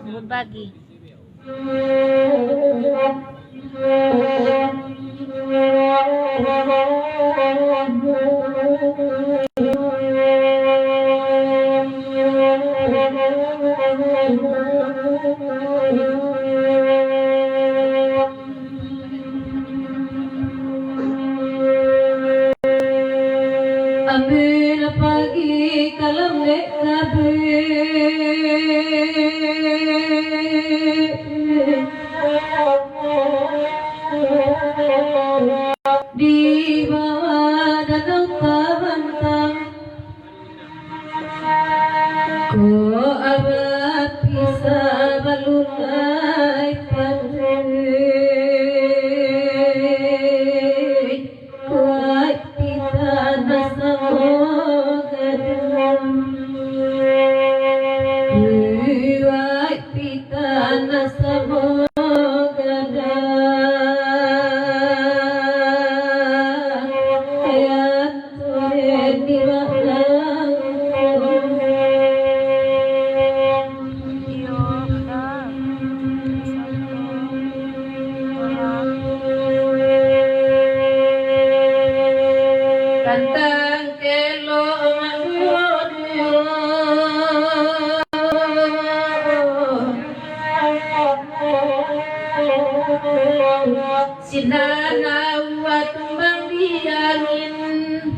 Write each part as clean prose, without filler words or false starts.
Berbagi. Ambil pagi kalam dek kabe di bawah danau Tawantang ko abad bisa balunai padre kuat kita nasamogadam kuat kita nasamogadam ayat tulen di baklang Kantang kelo manudio Sinana wa tumbang di angin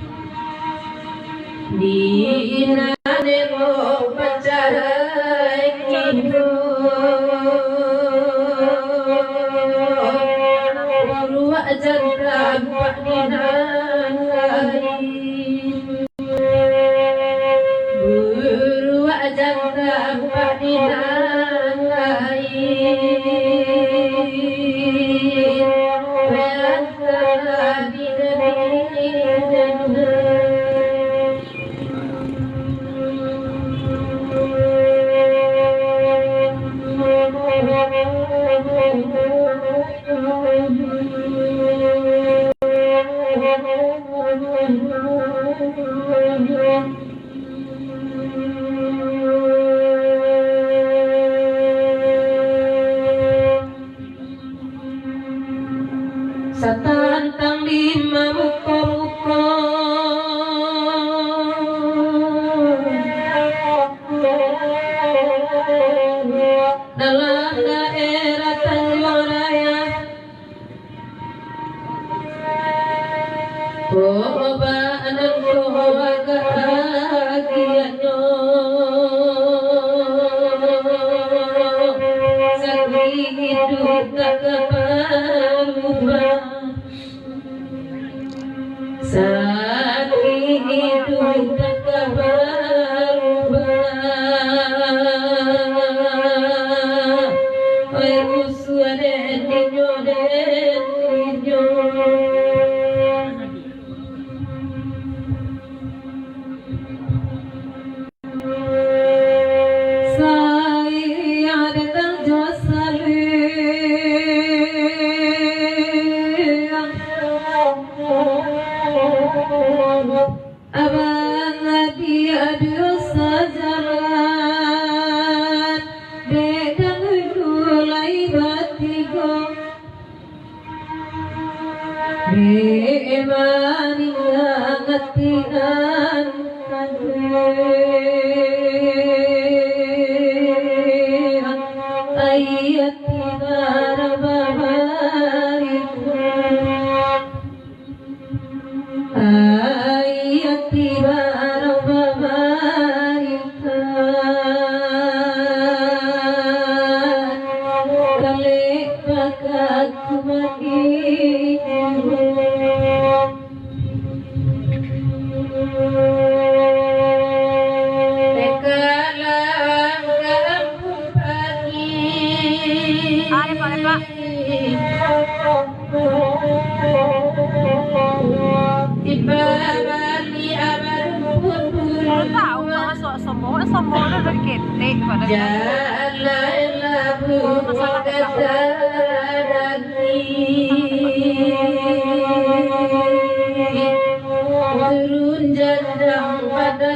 di inane mo pacarai kino Ruwa jangka pak dinangai Ruwa jangka pak dinangai Berantara di negeri dan Satantang lima muka-muka dalam daerah Tanjung Raya coba anak keluarga bahagianya sakit hidup tak keberubah sakit hidup tak keberubah oi musuh den dinyo saya datang josale abang lagi ada sajaran dekang mulai batigo emani ngatian ayat tiara babariku ayat tiara babariku kale bakat kumaki Tahu kalau semua udah dari ketek pada turun jadang pada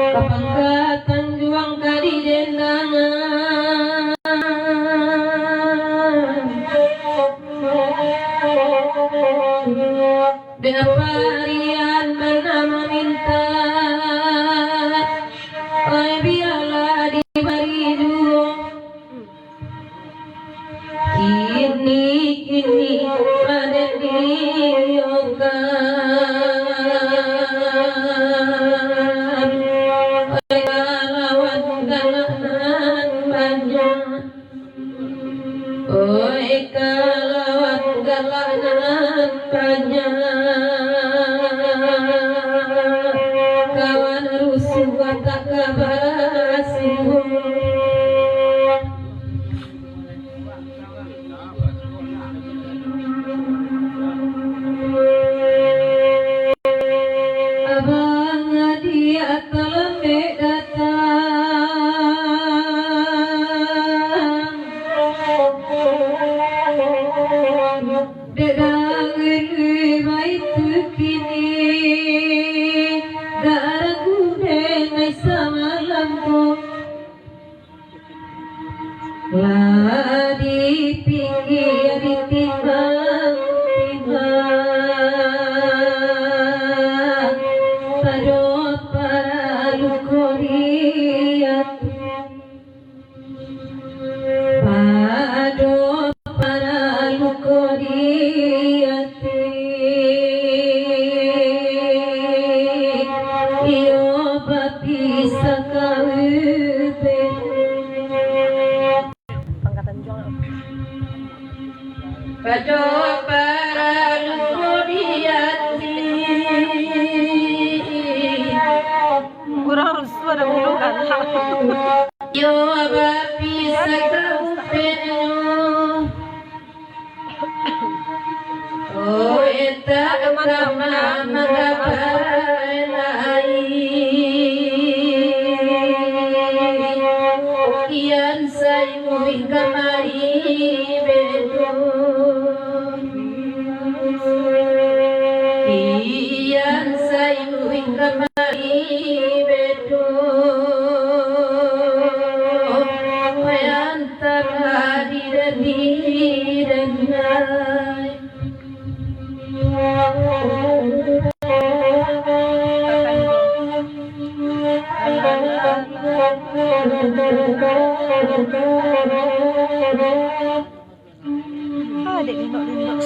Kapangkatan juang kadi dendangan Daparian bernama minta Oi biarlah diberi dua Kini pada diokan Oi kalawat galanan banyak Oi kalawat galanan banyak Kawan rusuh tak kabar sungguh Abang dia telah datang Dedang baik kini Daraku dengai semalamku Lah di pinggir ditimbang-timbang Pada para lukoriat Pada para lukoriat Iyo bapi sakaupe Pangkatan juang Pada para lukoriat kurang rusuh ada bulukan. Yo bapi sakaupe Oh eta kemana Kian sayu kamari bedo Kian sayu kamari bedo Antara diri dan Adik nindok-nindok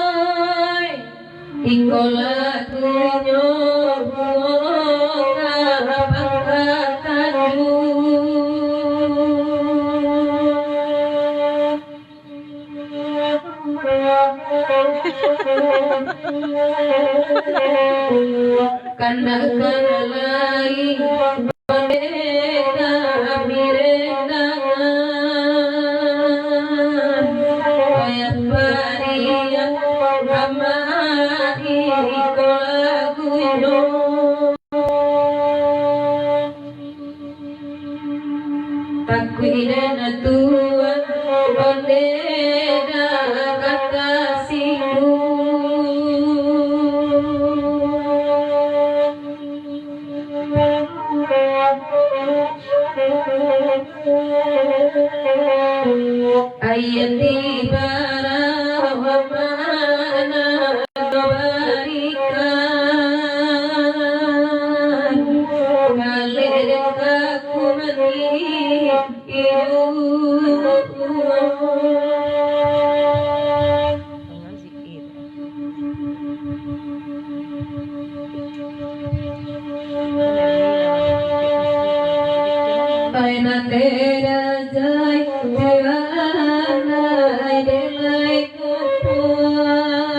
Oi, ikola tunyo Kana lain boneka mirendangan Kaya paria amari kolaguyo Takwira na tuan boneka kata siku Ayati bara wa mana barikan Kaleka kumani dengan zikir. Aina tera jai jana delai kupuan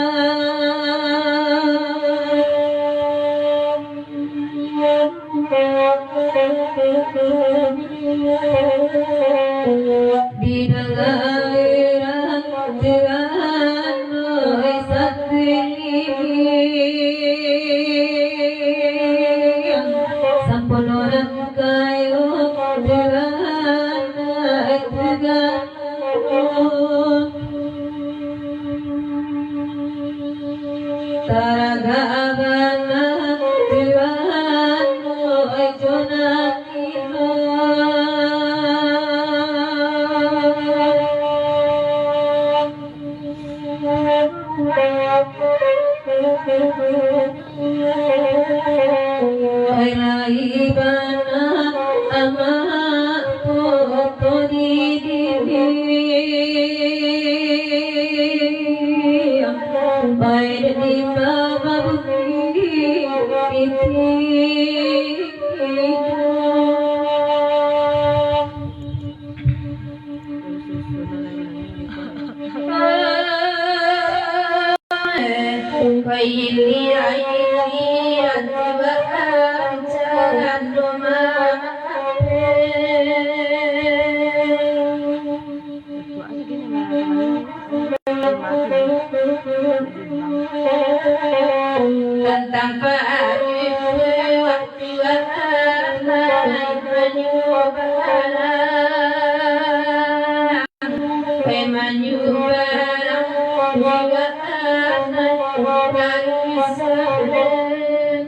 Pemanyu barang juga anak dari seren.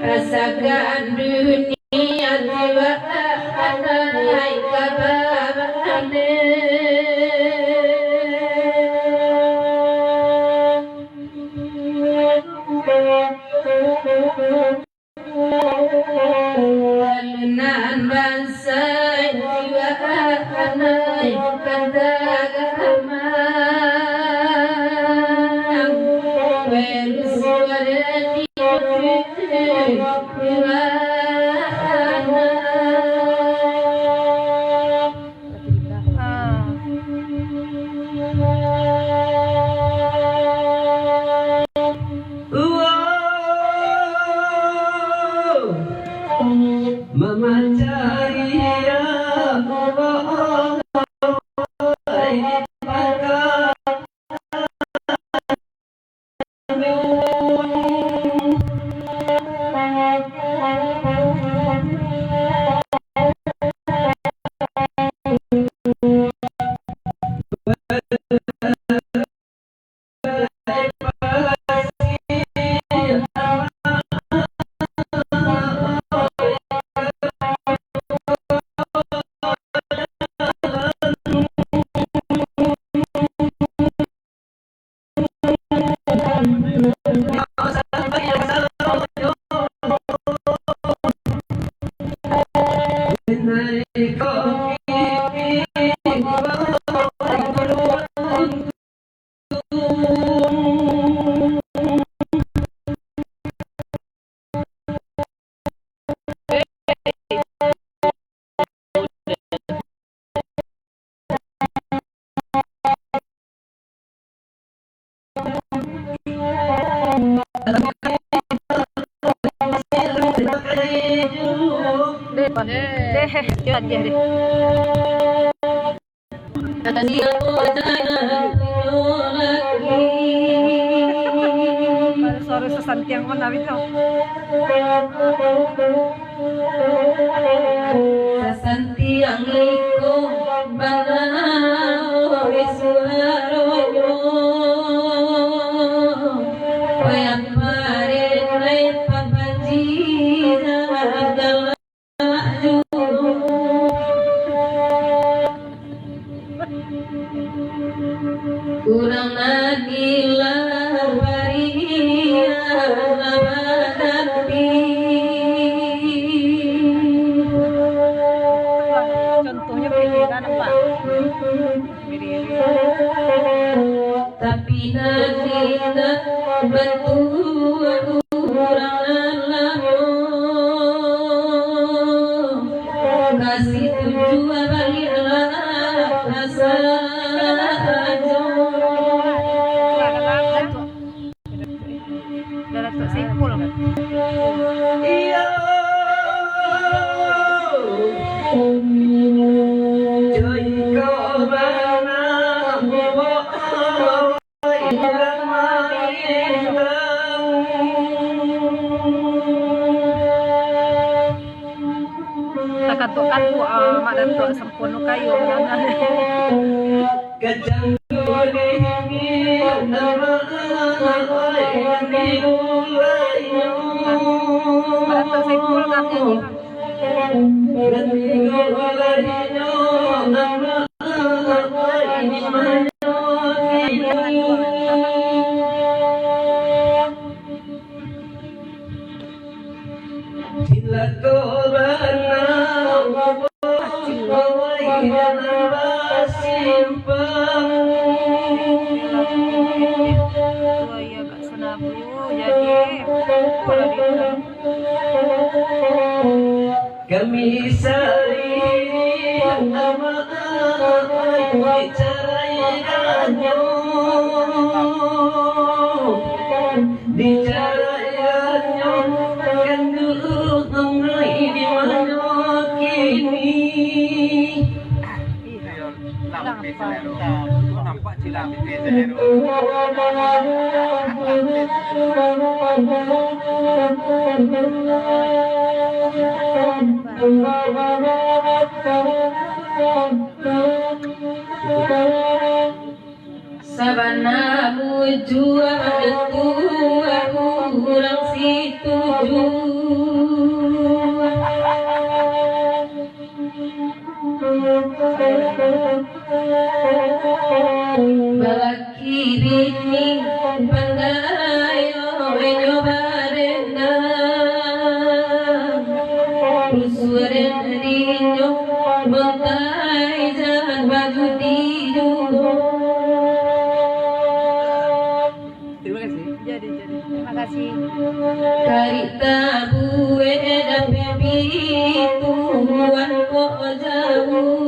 Rasakan dunia jiwa anak kababane. Alunan bangsa jiwa anak kadagama. Suara di Mama Jaya Sorry sesantiang mana itu. Sasantiang liko banao isuaroyo. Wayang parenay pabajina galaju. Kurang nagilah waria lamadati. Contohnya pilihan apa? Tapi nagilah bantu kurang lama. Kasih tujuan baliklah asa. Darat simpul kan. Iya Joy ko bana Katuk-katuk mak datuk sempurna kayu menangan. Kacang kuning nama ini ulayu Mak datuk simpul kan nyanyi. Ganti ulayu nama ini Bila korana Iya gak senabu jadi pula dia. Kami sari nama bicaraannya bicaraannya kan dulu mengenai di mana kini nampak silam di Zero. sabana mujua tua kurang situju balaki bini pandayo enyo barenda rusuren dinyo montai jan baju dijo. Terima kasih. Jadi. Terima kasih. Karita bue dape bituan kok jauh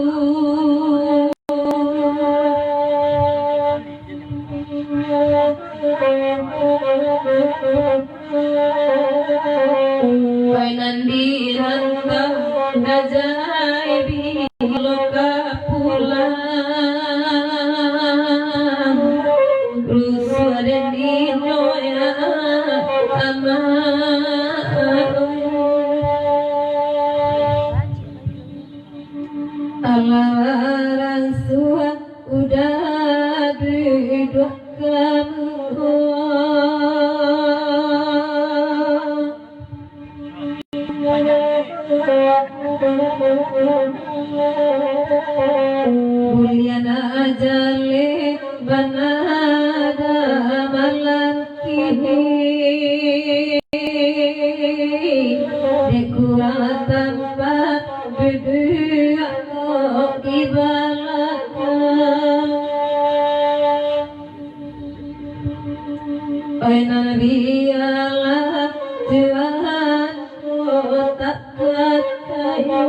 Bainan dirantau najaibi loka pulang rusuh dan dinoya Alaran suat udah duduk kamu Mulyana ajale banada malaki dekurang tanpa berdua ibaratkan Ainan biarlah Tuhan tak katayo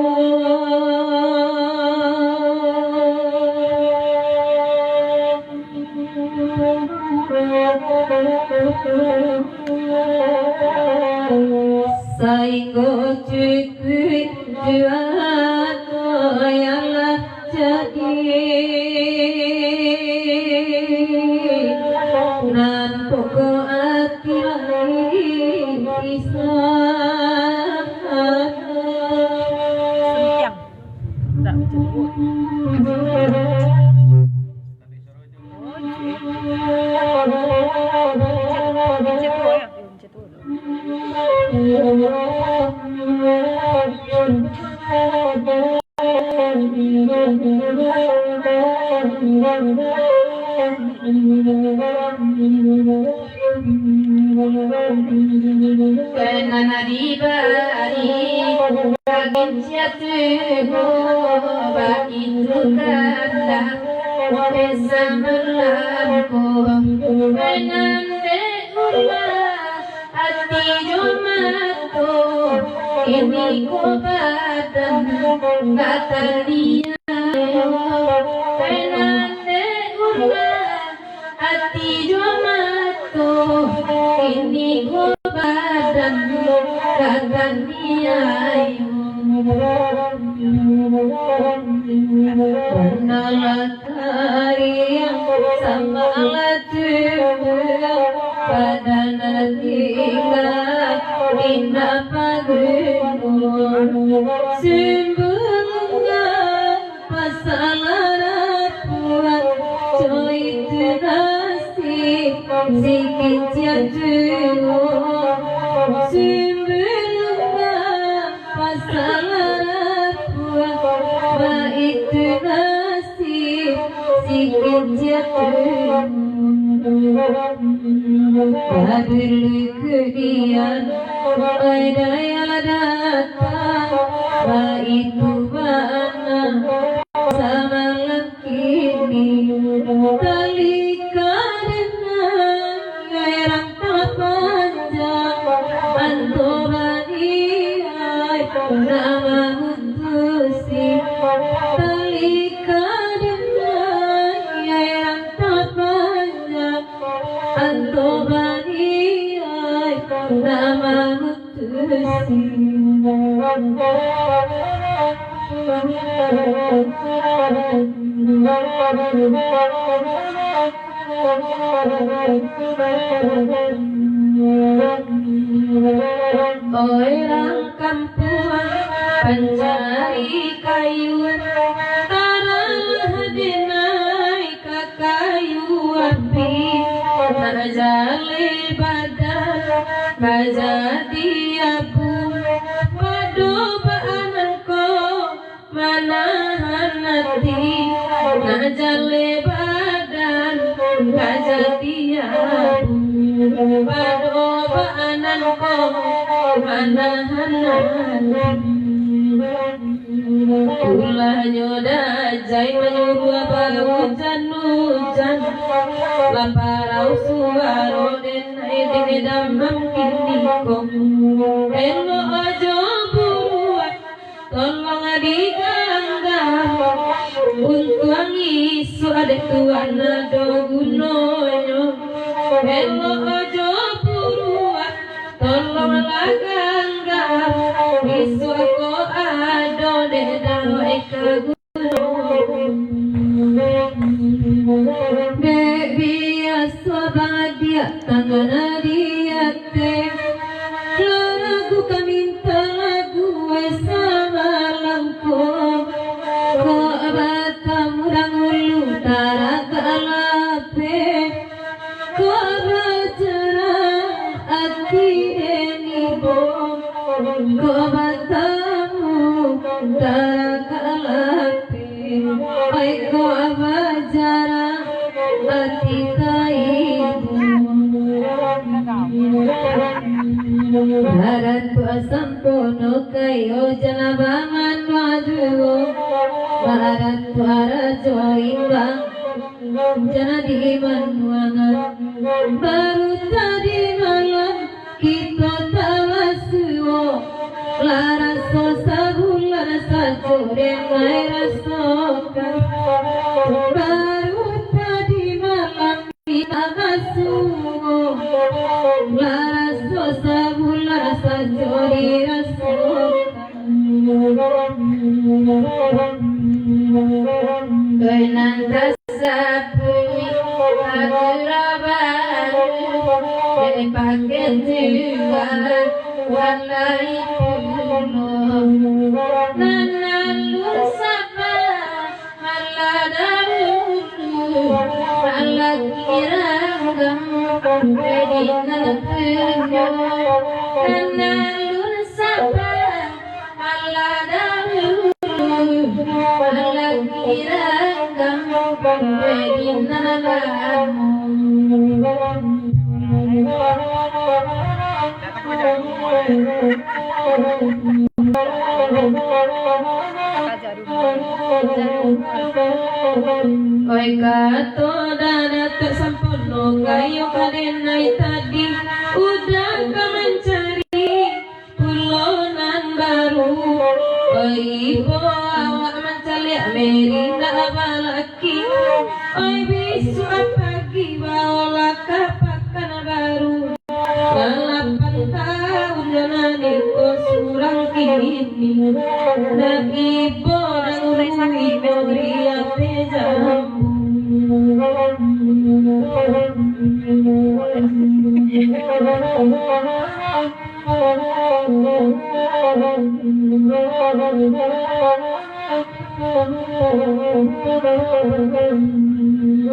Sainggo cukup Tuhan yang jadi nan pokok hati kisah Sentiang. Tak menjemput. Karena nadibari Kagin jatuh Bagi tukanda Esa melampu Menande ulah Hati jumato Ini ku badan Kata dia Menande ulah Hati jumato Ini ku badan Kata dia Penalakari yang sama tubuh badan tinggal indah pagunung sembunga pasalan puan coy tenasi sikit jatuh sembunga pasalan puan baik tenasi sikit jatuh Hadir kedian ada yang datang itu mana sama kini tali karenan gairang tak panjang antobani nama mutusi tali karenan gairang tak panjang antobani nama mutusi orang kampung pencari kayu tanah denai kakayuan manahan hati ngajale badan kajatian pado baanan ko manahan hati ulahnya dajai menyuruh hujan-hujan laparau suaro denai dene damam kiniko elo ojo buruan tolong digangga untuang isu adek tuan ado gunonyo elo ojo buruan tolong lagangga isu aku ado dedano eka biasa dia tangan dia teh lagu kaminta lagu sama lampu ko abata murang ulu tarakalape ko racara ati deni bo ko abatamu tarakalape ai ko abajara ati Haratu asampono kayo janabangan wajuo Haratu arajo imbang jana di manuangan baru tadi malam kita tawasuo laraso sabulan sajore ngai rasokan baru tadi malam kita tawasuo laraso sabulan sajore rasokan Kainan kasapui aguraban Dari paket jualan walai puno Nanalun sapa maladahulu Malak kiragam Medinan punyo Nanalun sapa maladahulu Malak kiragam Medinan Oi kato dada tersampono kayo karenai tadi udah kau mencari pulonan baru Oi ibu awak mencari Amerika apalagi Oi bisu pagi bawa kapakan baru 8 tahun jalani ko surang kini na ibu nang ria pejamu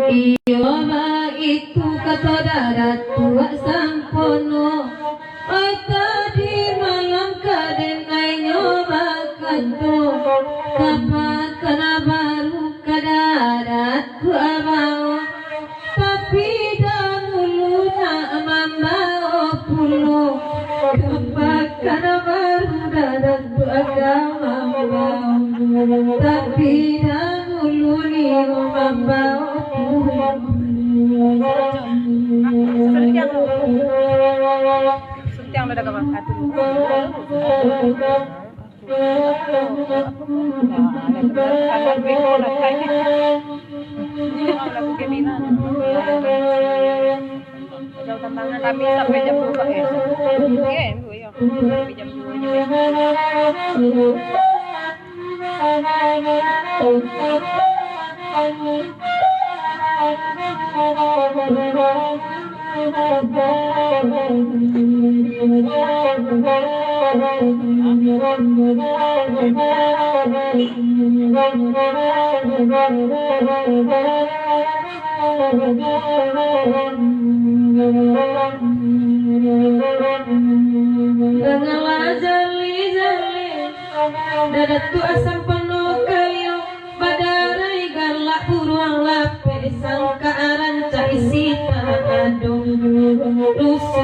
Iyo ma itu kata darat tua sampono Oi tadi malam kadenai nyoba kanto Kapan kena baru kadarat tua bawa Tapi dahulu nak membawa pulo Kapan kena baru darat tua agama Tapi dahulu ni membawa pulo Yang ada kapan atur. Kami sampai jam 2 Iya, sampai jam 2. Dadat tu asam penuh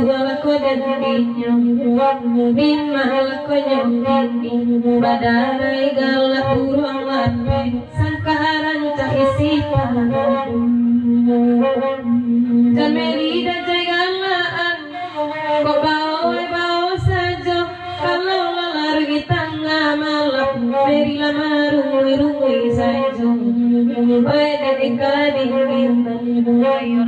Rusuh ko dadinya Bimal ko nyong Badaray galak urang lapi Sangkaran ca isipan Dan merida jay galaan Kok bawa saja Kalau lalar kita ngamalap Meri lama rungui saja Oy dedika dingin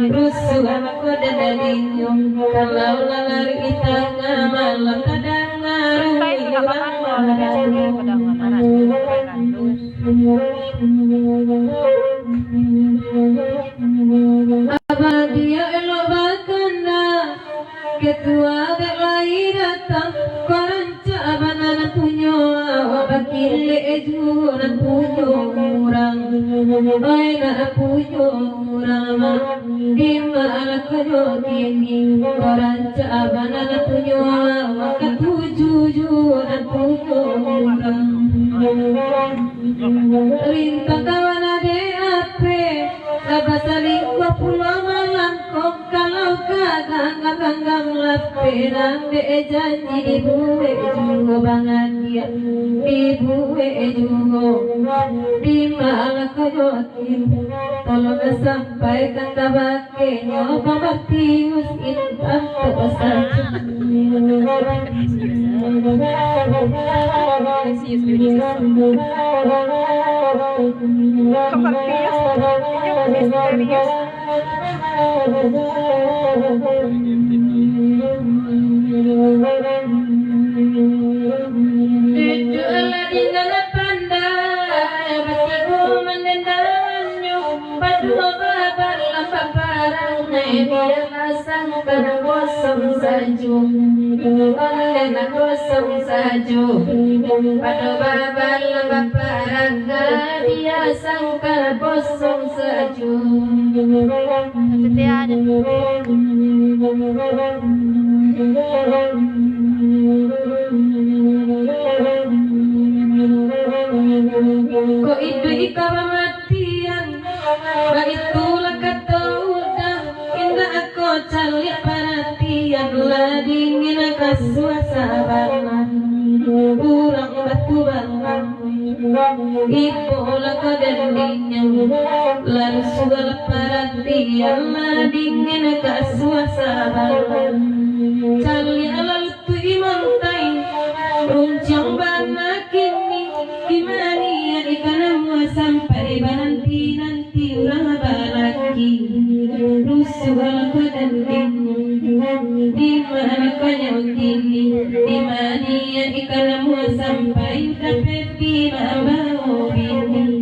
Rusuh ko dadadinya Kalau lalar kita ngamalap Kadang ngarungui Abadia elo bakanda Ketua dek lai datang Koranca abanana punyo Bakile ejuran punyo murang Baina punyo murama Dima ala kanyo kini Koranca abanana punyo Katujujuran punyo murang Rintang kawan ade ape Labasaling ko pulau malangkong Kalau kaganggang lapiran De janji ibuwe juga banget dia Ibuwe juga Di malah kayotin Tolong sampaikan tabaknya Pamatius intan tersaja Jualan di dalam pandai Batiku mendendarannya Padua babar lampak parang Biar pasang pada kosong saju Oleh kosong saju Padua babar lampak parang Biar sangka kosong saju Kok itu ikamatian Baitulah kata udah Indah aku cari perhatian Lah dingin ke suasana Kurang batu bangang Ibu lah kadang-dingnya Lalu segala perhatian Lah dingin ke suasana Cari lalu tu imantai Runcang bana kini Gimana ya ikanamu sampai nanti urang baraki Rusuh aku dan Dimana kau kini Dimana ya ikanamu sampai dapat di bawah bini